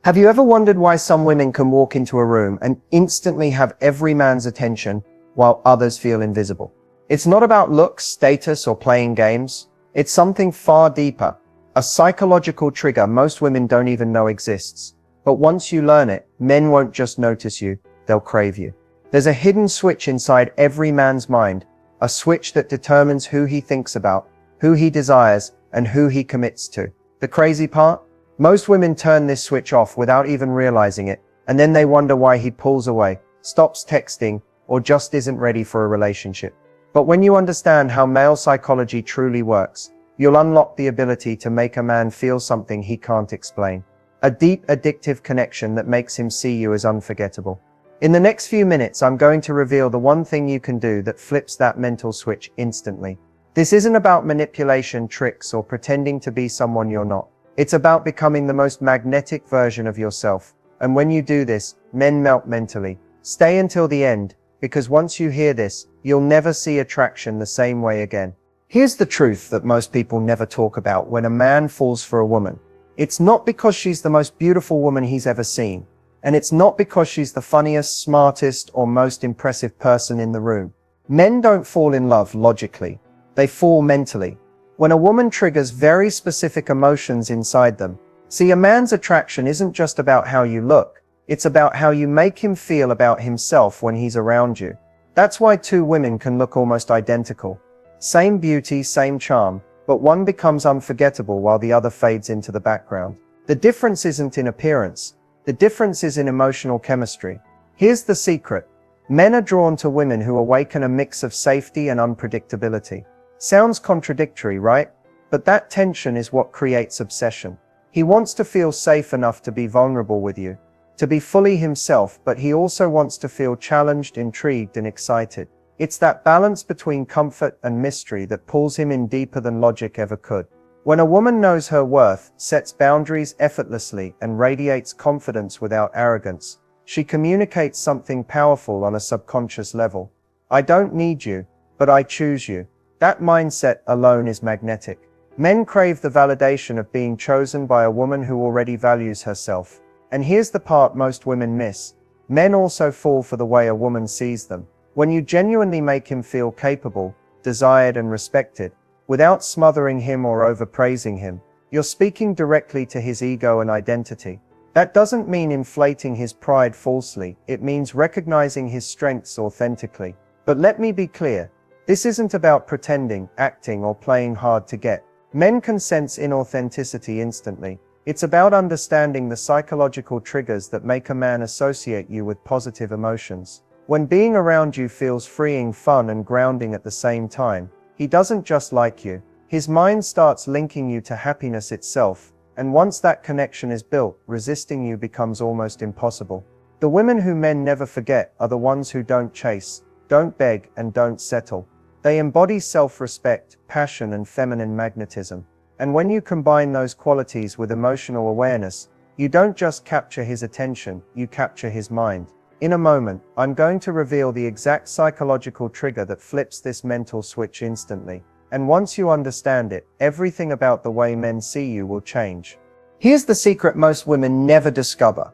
Have you ever wondered why some women can walk into a room and instantly have every man's attention while others feel invisible? It's not about looks, status, or playing games. It's something far deeper, a psychological trigger most women don't even know exists. But once you learn it, men won't just notice you, they'll crave you. There's a hidden switch inside every man's mind, a switch that determines who he thinks about, who he desires, and who he commits to. The crazy part? Most women turn this switch off without even realizing it, and then they wonder why he pulls away, stops texting, or just isn't ready for a relationship. But when you understand how male psychology truly works, you'll unlock the ability to make a man feel something he can't explain. A deep, addictive connection that makes him see you as unforgettable. In the next few minutes, I'm going to reveal the one thing you can do that flips that mental switch instantly. This isn't about manipulation, tricks, or pretending to be someone you're not. It's about becoming the most magnetic version of yourself. And when you do this, men melt mentally. Stay until the end, because once you hear this, you'll never see attraction the same way again. Here's the truth that most people never talk about when a man falls for a woman. It's not because she's the most beautiful woman he's ever seen. And it's not because she's the funniest, smartest, or most impressive person in the room. Men don't fall in love logically. They fall mentally. When a woman triggers very specific emotions inside them. See, a man's attraction isn't just about how you look. It's about how you make him feel about himself when he's around you. That's why two women can look almost identical. Same beauty, same charm, but one becomes unforgettable while the other fades into the background. The difference isn't in appearance. The difference is in emotional chemistry. Here's the secret. Men are drawn to women who awaken a mix of safety and unpredictability. Sounds contradictory, right? But that tension is what creates obsession. He wants to feel safe enough to be vulnerable with you, to be fully himself, but he also wants to feel challenged, intrigued, and excited. It's that balance between comfort and mystery that pulls him in deeper than logic ever could. When a woman knows her worth, sets boundaries effortlessly, and radiates confidence without arrogance, she communicates something powerful on a subconscious level. I don't need you, but I choose you. That mindset alone is magnetic. Men crave the validation of being chosen by a woman who already values herself. And here's the part most women miss. Men also fall for the way a woman sees them. When you genuinely make him feel capable, desired, and respected, without smothering him or overpraising him, you're speaking directly to his ego and identity. That doesn't mean inflating his pride falsely. It means recognizing his strengths authentically. But let me be clear. This isn't about pretending, acting, or playing hard to get. Men can sense inauthenticity instantly. It's about understanding the psychological triggers that make a man associate you with positive emotions. When being around you feels freeing, fun, and grounding at the same time, he doesn't just like you. His mind starts linking you to happiness itself, and once that connection is built, resisting you becomes almost impossible. The women who men never forget are the ones who don't chase, don't beg, and don't settle. They embody self-respect, passion, and feminine magnetism. And when you combine those qualities with emotional awareness, you don't just capture his attention, you capture his mind. In a moment, I'm going to reveal the exact psychological trigger that flips this mental switch instantly. And once you understand it, everything about the way men see you will change. Here's the secret most women never discover.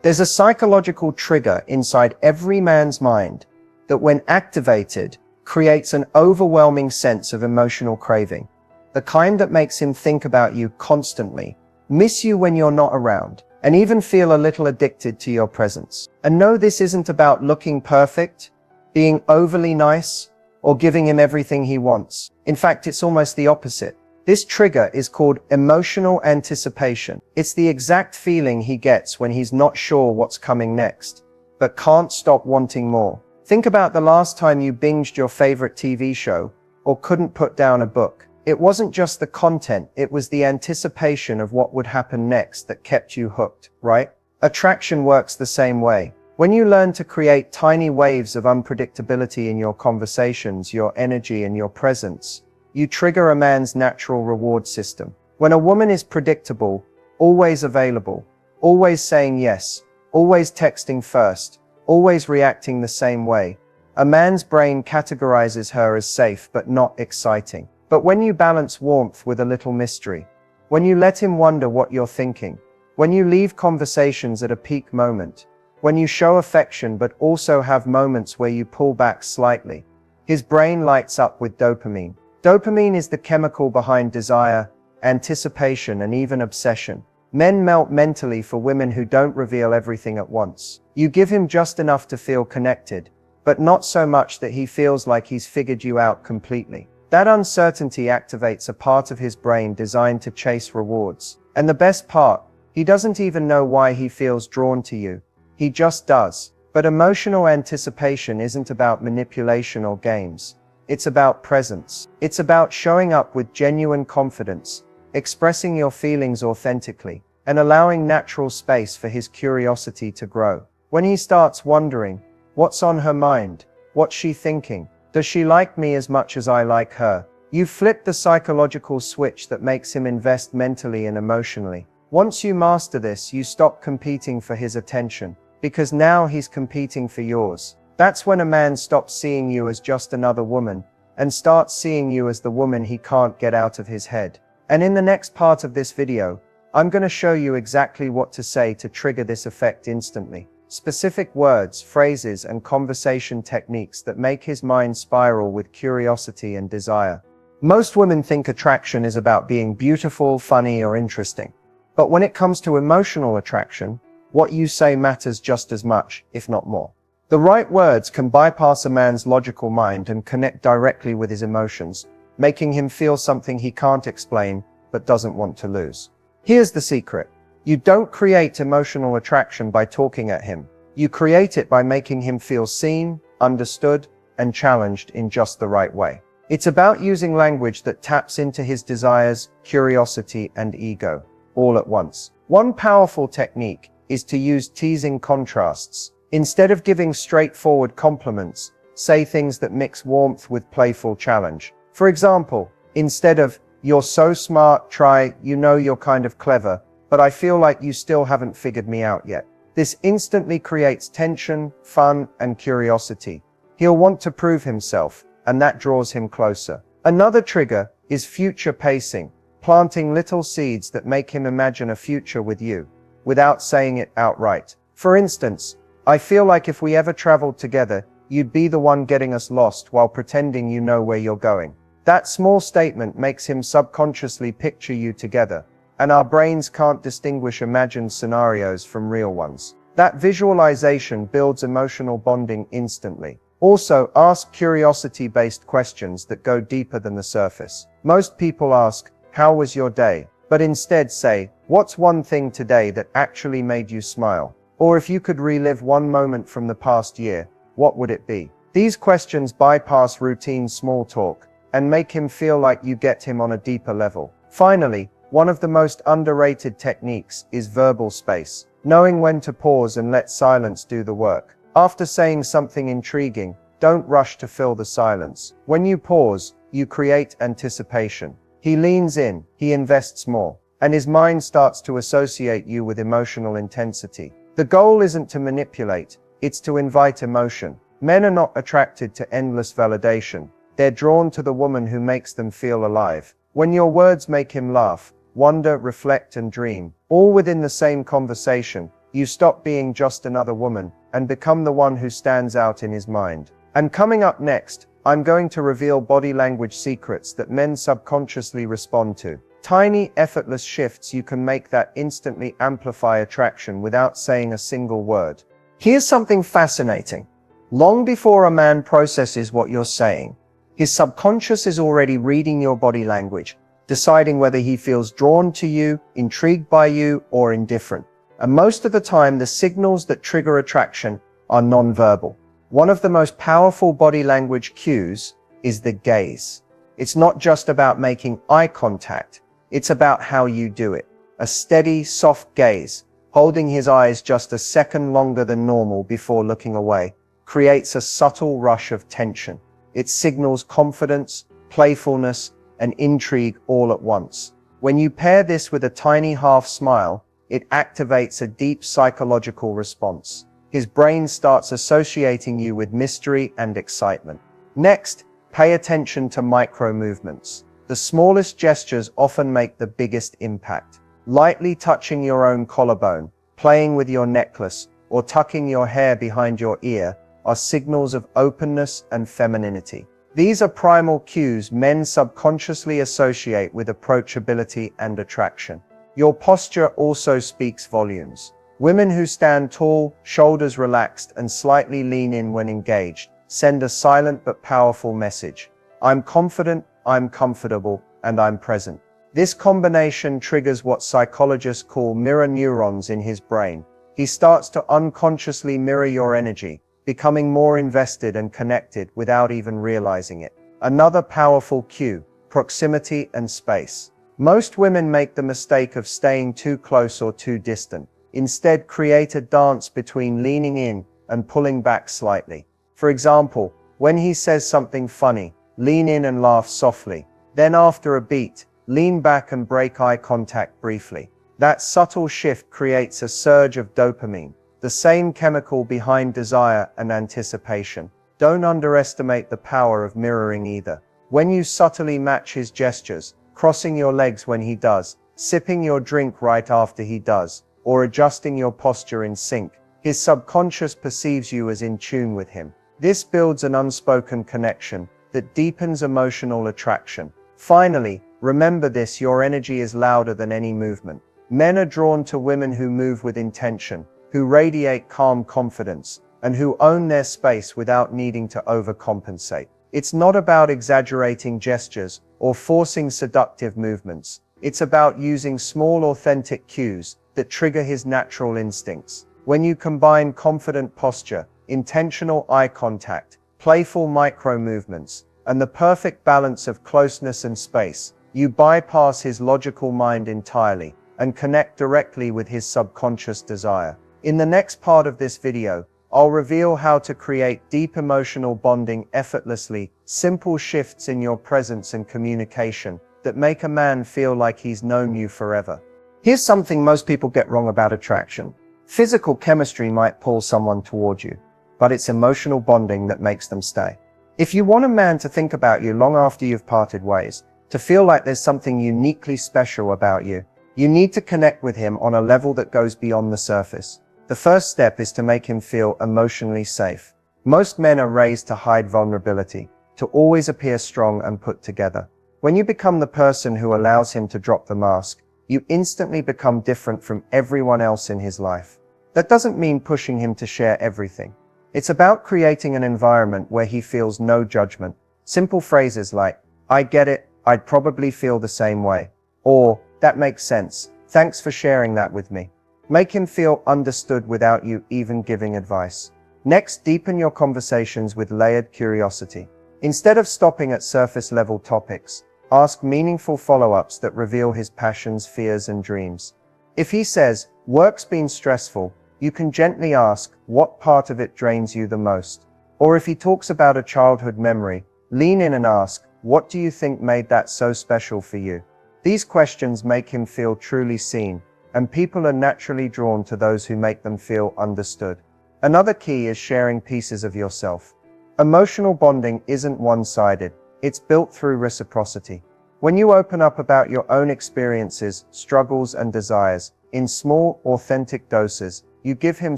There's a psychological trigger inside every man's mind that, when activated, creates an overwhelming sense of emotional craving. The kind that makes him think about you constantly, miss you when you're not around, and even feel a little addicted to your presence. And no, this isn't about looking perfect, being overly nice, or giving him everything he wants. In fact, it's almost the opposite. This trigger is called emotional anticipation. It's the exact feeling he gets when he's not sure what's coming next, but can't stop wanting more. Think about the last time you binged your favorite TV show, or couldn't put down a book. It wasn't just the content, it was the anticipation of what would happen next that kept you hooked, right? Attraction works the same way. When you learn to create tiny waves of unpredictability in your conversations, your energy, and your presence, you trigger a man's natural reward system. When a woman is predictable, always available, always saying yes, always texting first, always reacting the same way, a man's brain categorizes her as safe but not exciting. But when you balance warmth with a little mystery, when you let him wonder what you're thinking, When you leave conversations at a peak moment, when you show affection but also have moments where you pull back slightly, his brain lights up with dopamine. Dopamine is the chemical behind desire, anticipation, and even obsession. Men melt mentally for women who don't reveal everything at once. You give him just enough to feel connected, but not so much that he feels like he's figured you out completely. That uncertainty activates a part of his brain designed to chase rewards. And the best part, he doesn't even know why he feels drawn to you. He just does. But emotional anticipation isn't about manipulation or games. It's about presence. It's about showing up with genuine confidence, expressing your feelings authentically, and allowing natural space for his curiosity to grow. When he starts wondering, what's on her mind? What's she thinking? Does she like me as much as I like her? You flip the psychological switch that makes him invest mentally and emotionally. Once you master this, you stop competing for his attention, because now he's competing for yours. That's when a man stops seeing you as just another woman, and starts seeing you as the woman he can't get out of his head. And in the next part of this video, I'm going to show you exactly what to say to trigger this effect instantly. Specific words, phrases, and conversation techniques that make his mind spiral with curiosity and desire. Most women think attraction is about being beautiful, funny, or interesting. But when it comes to emotional attraction, what you say matters just as much, if not more. The right words can bypass a man's logical mind and connect directly with his emotions, making him feel something he can't explain but doesn't want to lose. Here's the secret. You don't create emotional attraction by talking at him. You create it by making him feel seen, understood, and challenged in just the right way. It's about using language that taps into his desires, curiosity, and ego, all at once. One powerful technique is to use teasing contrasts. Instead of giving straightforward compliments, say things that mix warmth with playful challenge. For example, instead of, "You're so smart, try, you know you're kind of clever, but I feel like you still haven't figured me out yet." This instantly creates tension, fun, and curiosity. He'll want to prove himself, and that draws him closer. Another trigger is future pacing, planting little seeds that make him imagine a future with you, without saying it outright. For instance, "I feel like if we ever traveled together, you'd be the one getting us lost while pretending you know where you're going." That small statement makes him subconsciously picture you together, and our brains can't distinguish imagined scenarios from real ones. That visualization builds emotional bonding instantly. Also, ask curiosity-based questions that go deeper than the surface. Most people ask, "How was your day?" But instead say, "What's one thing today that actually made you smile?" Or if you could relive one moment from the past year, what would it be? These questions bypass routine small talk and make him feel like you get him on a deeper level. Finally, one of the most underrated techniques is verbal space, knowing when to pause and let silence do the work. After saying something intriguing, don't rush to fill the silence. When you pause, you create anticipation. He leans in, he invests more, and his mind starts to associate you with emotional intensity. The goal isn't to manipulate, it's to invite emotion. Men are not attracted to endless validation. They're drawn to the woman who makes them feel alive. When your words make him laugh, wonder, reflect, and dream, all within the same conversation, you stop being just another woman and become the one who stands out in his mind. And coming up next, I'm going to reveal body language secrets that men subconsciously respond to. Tiny, effortless shifts you can make that instantly amplify attraction without saying a single word. Here's something fascinating. Long before a man processes what you're saying, his subconscious is already reading your body language, deciding whether he feels drawn to you, intrigued by you, or indifferent. And most of the time, the signals that trigger attraction are nonverbal. One of the most powerful body language cues is the gaze. It's not just about making eye contact, it's about how you do it. A steady, soft gaze, holding his eyes just a second longer than normal before looking away, creates a subtle rush of tension. It signals confidence, playfulness, and intrigue all at once. When you pair this with a tiny half smile, it activates a deep psychological response. His brain starts associating you with mystery and excitement. Next, pay attention to micro movements. The smallest gestures often make the biggest impact. Lightly touching your own collarbone, playing with your necklace, or tucking your hair behind your ear are signals of openness and femininity. These are primal cues men subconsciously associate with approachability and attraction. Your posture also speaks volumes. Women who stand tall, shoulders relaxed, and slightly lean in when engaged send a silent but powerful message. I'm confident, I'm comfortable, and I'm present. This combination triggers what psychologists call mirror neurons in his brain. He starts to unconsciously mirror your energy, becoming more invested and connected without even realizing it. Another powerful cue: proximity and space. Most women make the mistake of staying too close or too distant. Instead, create a dance between leaning in and pulling back slightly. For example, when he says something funny, lean in and laugh softly. Then after a beat, lean back and break eye contact briefly. That subtle shift creates a surge of dopamine, the same chemical behind desire and anticipation. Don't underestimate the power of mirroring either. When you subtly match his gestures, crossing your legs when he does, sipping your drink right after he does, or adjusting your posture in sync, his subconscious perceives you as in tune with him. This builds an unspoken connection that deepens emotional attraction. Finally, remember this: your energy is louder than any movement. Men are drawn to women who move with intention, who radiate calm confidence, and who own their space without needing to overcompensate. It's not about exaggerating gestures or forcing seductive movements. It's about using small, authentic cues that trigger his natural instincts. When you combine confident posture, intentional eye contact, playful micro movements, and the perfect balance of closeness and space, you bypass his logical mind entirely and connect directly with his subconscious desire. In the next part of this video, I'll reveal how to create deep emotional bonding effortlessly, simple shifts in your presence and communication that make a man feel like he's known you forever. Here's something most people get wrong about attraction. Physical chemistry might pull someone toward you, but it's emotional bonding that makes them stay. If you want a man to think about you long after you've parted ways, to feel like there's something uniquely special about you, you need to connect with him on a level that goes beyond the surface. The first step is to make him feel emotionally safe. Most men are raised to hide vulnerability, to always appear strong and put together. When you become the person who allows him to drop the mask, you instantly become different from everyone else in his life. That doesn't mean pushing him to share everything. It's about creating an environment where he feels no judgment. Simple phrases like, "I get it, I'd probably feel the same way," or "That makes sense, thanks for sharing that with me." Make him feel understood without you even giving advice. Next, deepen your conversations with layered curiosity. Instead of stopping at surface-level topics, ask meaningful follow-ups that reveal his passions, fears, and dreams. If he says, "Work's been stressful," you can gently ask, "What part of it drains you the most?" Or if he talks about a childhood memory, lean in and ask, "What do you think made that so special for you?" These questions make him feel truly seen, and people are naturally drawn to those who make them feel understood. Another key is sharing pieces of yourself. Emotional bonding isn't one-sided, it's built through reciprocity. When you open up about your own experiences, struggles, and desires, in small, authentic doses, you give him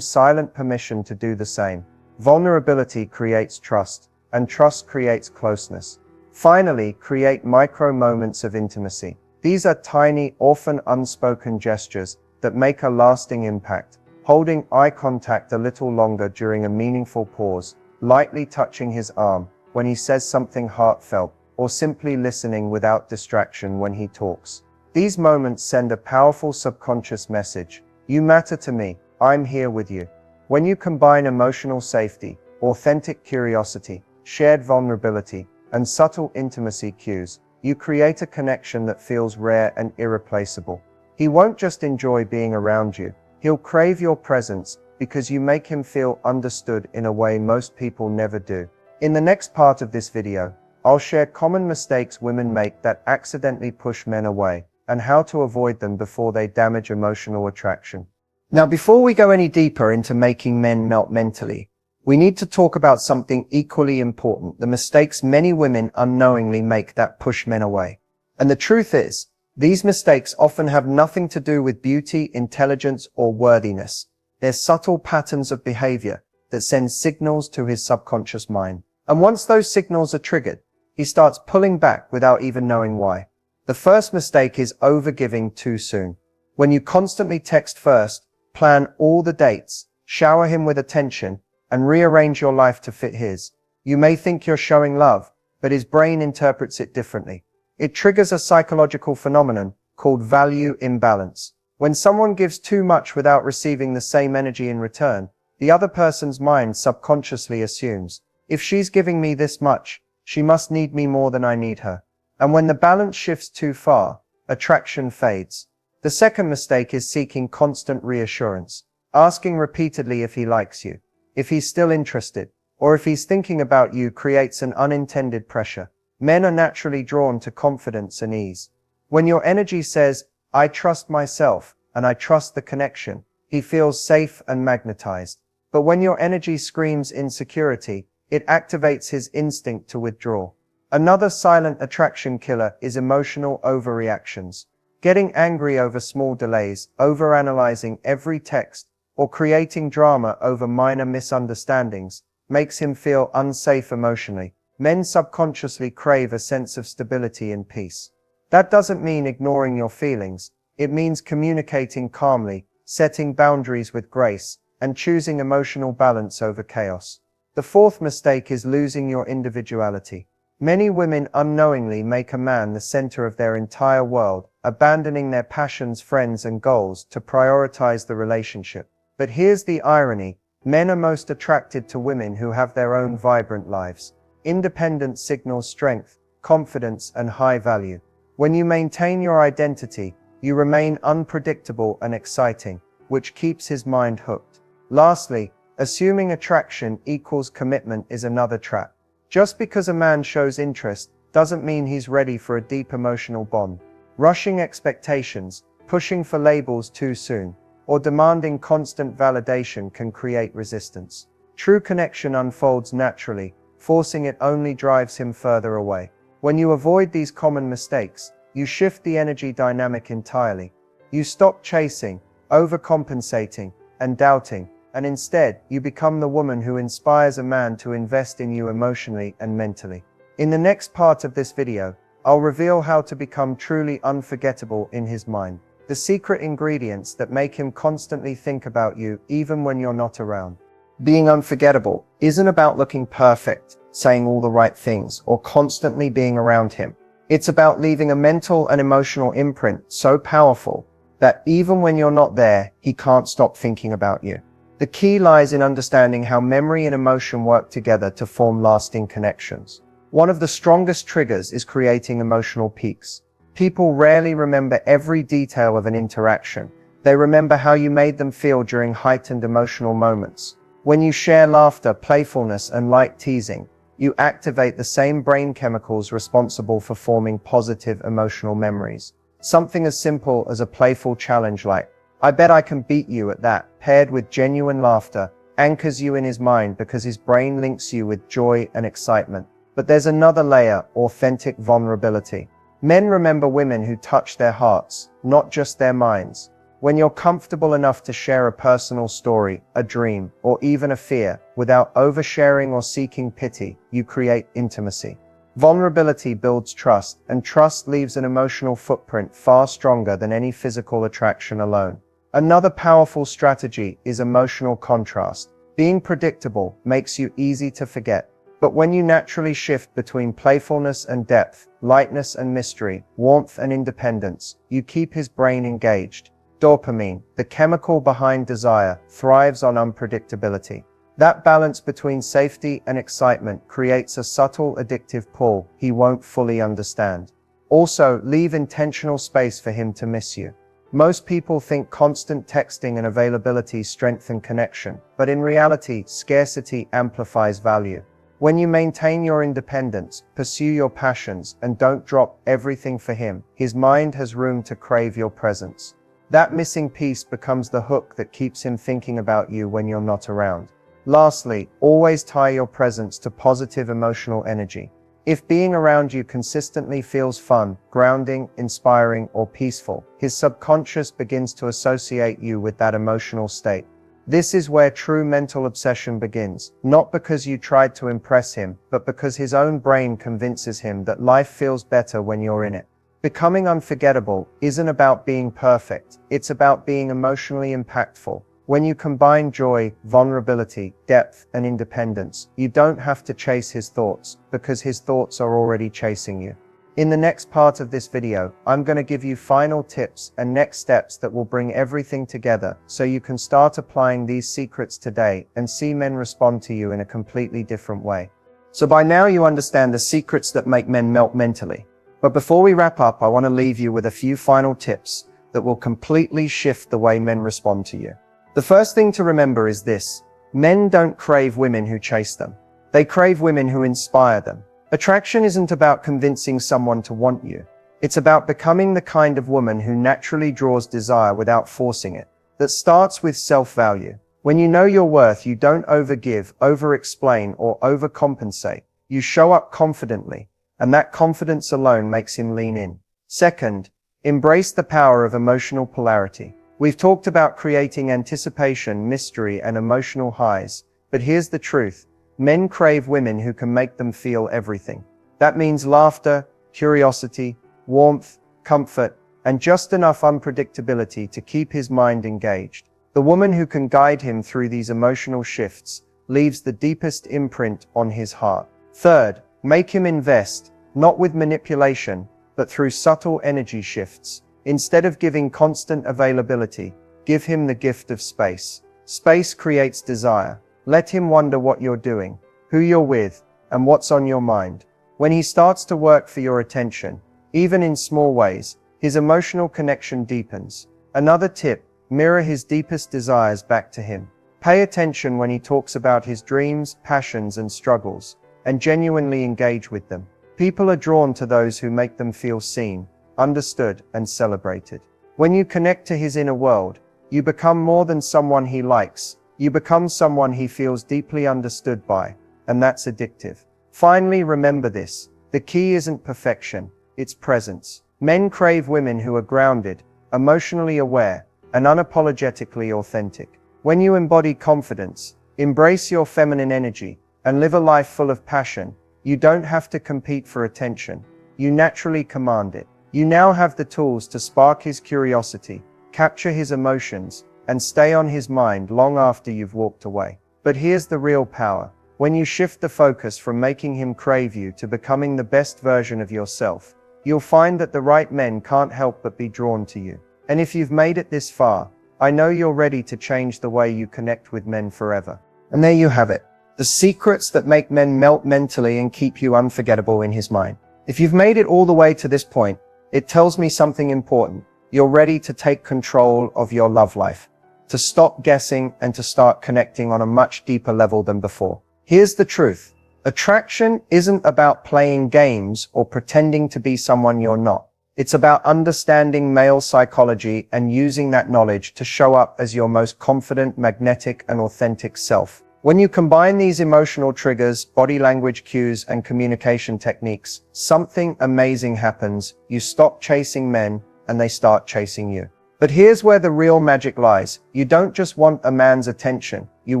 silent permission to do the same. Vulnerability creates trust, and trust creates closeness. Finally, create micro moments of intimacy. These are tiny, often unspoken gestures that make a lasting impact. Holding eye contact a little longer during a meaningful pause, lightly touching his arm when he says something heartfelt, or simply listening without distraction when he talks. These moments send a powerful subconscious message: "You matter to me, I'm here with you." When you combine emotional safety, authentic curiosity, shared vulnerability, and subtle intimacy cues, you create a connection that feels rare and irreplaceable. He won't just enjoy being around you, he'll crave your presence because you make him feel understood in a way most people never do. In the next part of this video, I'll share common mistakes women make that accidentally push men away, and how to avoid them before they damage emotional attraction. Now, before we go any deeper into making men melt mentally, we need to talk about something equally important: the mistakes many women unknowingly make that push men away. And the truth is, These mistakes often have nothing to do with beauty, intelligence, or worthiness. They're subtle patterns of behavior that send signals to his subconscious mind. And once those signals are triggered, he starts pulling back without even knowing why. The first mistake is overgiving too soon. When you constantly text first, plan all the dates, shower him with attention, and rearrange your life to fit his, you may think you're showing love, but his brain interprets it differently. It triggers a psychological phenomenon called value imbalance. When someone gives too much without receiving the same energy in return, the other person's mind subconsciously assumes, if she's giving me this much, she must need me more than I need her. And when the balance shifts too far, attraction fades. The second mistake is seeking constant reassurance, asking repeatedly if he likes you, if he's still interested, or if he's thinking about you creates an unintended pressure. Men are naturally drawn to confidence and ease. When your energy says, I trust myself, and I trust the connection, he feels safe and magnetized. But when your energy screams insecurity, it activates his instinct to withdraw. Another silent attraction killer is emotional overreactions. Getting angry over small delays, overanalyzing every text, or creating drama over minor misunderstandings makes him feel unsafe emotionally. Men subconsciously crave a sense of stability and peace. That doesn't mean ignoring your feelings. It means communicating calmly, setting boundaries with grace, and choosing emotional balance over chaos. The fourth mistake is losing your individuality. Many women unknowingly make a man the center of their entire world, abandoning their passions, friends, and goals to prioritize the relationship. But here's the irony. Men are most attracted to women who have their own vibrant lives. Independence signals strength, confidence, and high value. When you maintain your identity, you remain unpredictable and exciting, which keeps his mind hooked. Lastly, assuming attraction equals commitment is another trap. Just because a man shows interest doesn't mean he's ready for a deep emotional bond. Rushing expectations, pushing for labels too soon, or demanding constant validation can create resistance. True connection unfolds naturally. Forcing it only drives him further away. When you avoid these common mistakes, you shift the energy dynamic entirely. You stop chasing, overcompensating, and doubting, and instead, you become the woman who inspires a man to invest in you emotionally and mentally. In the next part of this video, I'll reveal how to become truly unforgettable in his mind. The secret ingredients that make him constantly think about you even when you're not around. Being unforgettable isn't about looking perfect, saying all the right things, or constantly being around him. It's about leaving a mental and emotional imprint so powerful that even when you're not there, he can't stop thinking about you. The key lies in understanding how memory and emotion work together to form lasting connections. One of the strongest triggers is creating emotional peaks. People rarely remember every detail of an interaction. They remember how you made them feel during heightened emotional moments. When you share laughter, playfulness, and light teasing, you activate the same brain chemicals responsible for forming positive emotional memories. Something as simple as a playful challenge like, I bet I can beat you at that, paired with genuine laughter, anchors you in his mind because his brain links you with joy and excitement. But there's another layer, authentic vulnerability. Men remember women who touch their hearts, not just their minds. When you're comfortable enough to share a personal story, a dream, or even a fear, without oversharing or seeking pity, you create intimacy. Vulnerability builds trust, and trust leaves an emotional footprint far stronger than any physical attraction alone. Another powerful strategy is emotional contrast. Being predictable makes you easy to forget. But when you naturally shift between playfulness and depth, lightness and mystery, warmth and independence, you keep his brain engaged. Dopamine, the chemical behind desire, thrives on unpredictability. That balance between safety and excitement creates a subtle addictive pull he won't fully understand. Also, leave intentional space for him to miss you. Most people think constant texting and availability strengthen connection, but in reality, scarcity amplifies value. When you maintain your independence, pursue your passions, and don't drop everything for him, his mind has room to crave your presence. That missing piece becomes the hook that keeps him thinking about you when you're not around. Lastly, always tie your presence to positive emotional energy. If being around you consistently feels fun, grounding, inspiring, or peaceful, his subconscious begins to associate you with that emotional state. This is where true mental obsession begins, not because you tried to impress him, but because his own brain convinces him that life feels better when you're in it. Becoming unforgettable isn't about being perfect, it's about being emotionally impactful. When you combine joy, vulnerability, depth, and independence, you don't have to chase his thoughts, because his thoughts are already chasing you. In the next part of this video, I'm going to give you final tips and next steps that will bring everything together so you can start applying these secrets today and see men respond to you in a completely different way. So by now you understand the secrets that make men melt mentally. But before we wrap up, I want to leave you with a few final tips that will completely shift the way men respond to you. The first thing to remember is this: men don't crave women who chase them. They crave women who inspire them. Attraction isn't about convincing someone to want you. It's about becoming the kind of woman who naturally draws desire without forcing it. That starts with self-value. When you know your worth, you don't overgive, over-explain, or overcompensate. You show up confidently, and that confidence alone makes him lean in. Second, embrace the power of emotional polarity. We've talked about creating anticipation, mystery, and emotional highs, but here's the truth. Men crave women who can make them feel everything. That means laughter, curiosity, warmth, comfort, and just enough unpredictability to keep his mind engaged. The woman who can guide him through these emotional shifts leaves the deepest imprint on his heart. Third, make him invest, not with manipulation, but through subtle energy shifts. Instead of giving constant availability, give him the gift of space. Space creates desire. Let him wonder what you're doing, who you're with, and what's on your mind. When he starts to work for your attention, even in small ways, his emotional connection deepens. Another tip: mirror his deepest desires back to him. Pay attention when he talks about his dreams, passions, and struggles, and genuinely engage with them. People are drawn to those who make them feel seen, understood, and celebrated. When you connect to his inner world, you become more than someone he likes. You become someone he feels deeply understood by, and that's addictive. Finally, remember this: the key isn't perfection, it's presence. Men crave women who are grounded, emotionally aware, and unapologetically authentic. When you embody confidence, embrace your feminine energy, and live a life full of passion, you don't have to compete for attention. You naturally command it. You now have the tools to spark his curiosity, capture his emotions, and stay on his mind long after you've walked away. But here's the real power. When you shift the focus from making him crave you to becoming the best version of yourself, you'll find that the right men can't help but be drawn to you. And if you've made it this far, I know you're ready to change the way you connect with men forever. And there you have it. The secrets that make men melt mentally and keep you unforgettable in his mind. If you've made it all the way to this point, it tells me something important. You're ready to take control of your love life, to stop guessing and to start connecting on a much deeper level than before. Here's the truth. Attraction isn't about playing games or pretending to be someone you're not. It's about understanding male psychology and using that knowledge to show up as your most confident, magnetic, and authentic self. When you combine these emotional triggers, body language cues, and communication techniques, something amazing happens. You stop chasing men, and they start chasing you. But here's where the real magic lies. You don't just want a man's attention. You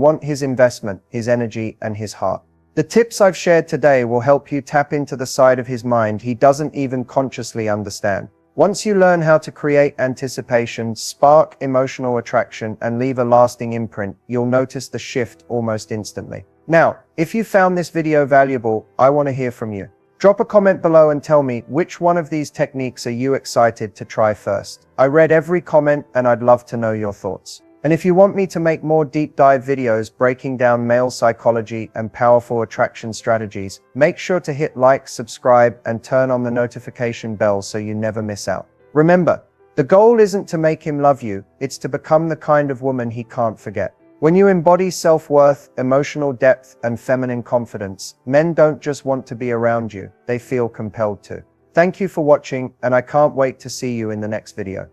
want his investment, his energy, and his heart. The tips I've shared today will help you tap into the side of his mind he doesn't even consciously understand. Once you learn how to create anticipation, spark emotional attraction, and leave a lasting imprint, you'll notice the shift almost instantly. Now, if you found this video valuable, I want to hear from you. Drop a comment below and tell me which one of these techniques are you excited to try first. I read every comment and I'd love to know your thoughts. And if you want me to make more deep dive videos breaking down male psychology and powerful attraction strategies, make sure to hit like, subscribe, and turn on the notification bell so you never miss out. Remember, the goal isn't to make him love you, it's to become the kind of woman he can't forget. When you embody self-worth, emotional depth, and feminine confidence, men don't just want to be around you, they feel compelled to. Thank you for watching, and I can't wait to see you in the next video.